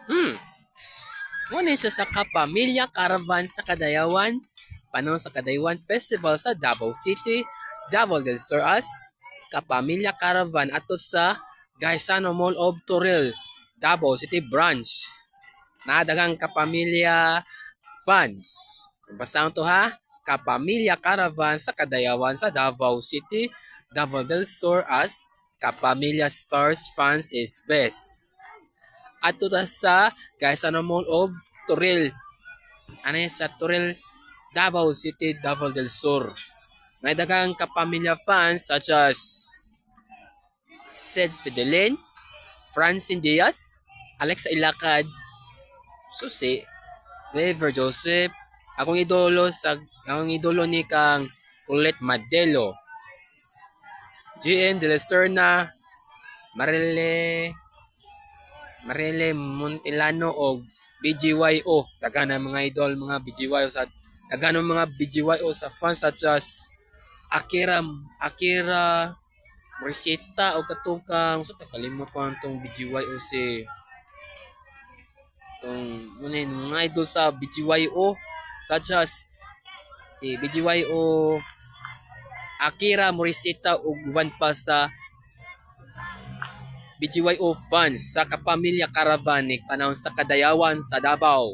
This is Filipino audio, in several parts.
Hmm. Muna siya sa Kapamilya Caravan sa Kadayawan. Panahon sa Kadayawan Festival sa Davao City, Davao del Sur as Kapamilya Caravan ato sa Gaisano Mall of Toril, Davao City Branch. Nadagang Kapamilya fans. Basahan to ha. Kapamilya Caravan sa Kadayawan sa Davao City, Davao del Sur as Kapamilya Stars fans is best. Ato ta sa Gaisano Mall of Toril. Ano yan sa Toril, Davao City, Davao del Sur. May dagang kapamilya fans such as Sed Fidelin, Francine Diaz, Alexa Ilacad, Susi, Lever Joseph, akong idolo ni kang Ulit Madelo, GM De La Serna, Marile Montilano o BGYO. Dagan ng mga idol, mga BGYO sa dagan ng mga BGYO sa fans such as Akira Morisita o katukang so kalimot ko tong BGYO si tong mga idol sa BGYO such as si BGYO Akira Morisita ug uban pa sa BGYO fans sa Kapamilya Caravan ni panahon sa Kadayawan sa Davao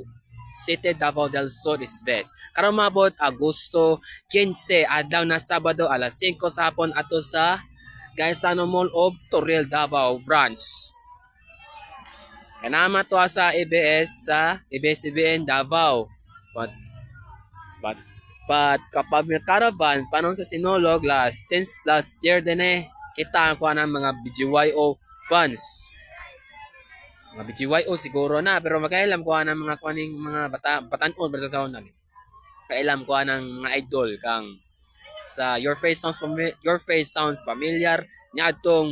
City, Davao del Sur is best. Karong mabot Agosto 15 adlaw na Sabado alas 5 sa hapon ato sa Gaisano Mall of Toril, Davao Branch. Kanama to sa ABS-CBN Davao. But Kapamilya Caravan panahon sa Sinulog since last year din kita ko ng mga BGYO fans. Mga BGYO siguro na pero magkailam ko ng mga kuaning mga batanon sa sound nani. Kailam ko ng mga idol kang sa Your Face Sounds Familiar niadtong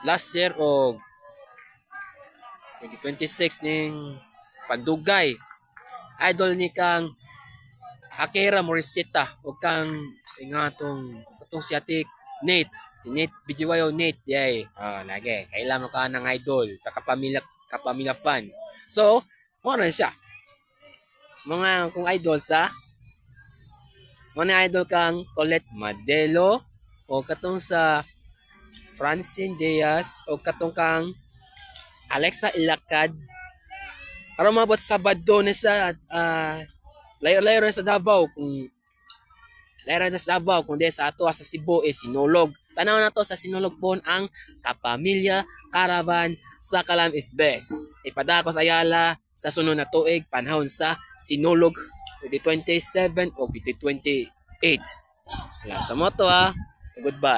last year o 2026 ning Pandugay. Idol ni kang Akira Morisita o kang singatong si Ate Nate, si Nate, BGYO Nate, yay. Lagi. Kailan mo ka ng idol sa kapamilya fans. So, ano siya? Mga kung idol sa mga idol kang Colette Madelo o katong sa Francine Diaz o katong kang Alexa Ilacad. Aron mabot Sabado na sa layo-layo sa Davao kung Lera sa Davao kundi sa ato sa Cebu Sinulog. Tanaw na to sa Sinulog po ang Kapamilya Caravan sa Kalam is best. Ipadako sa Ayala sa sunod na tuig panahon sa Sinulog 2027 o 2028. Wala sa moto ha. Goodbye.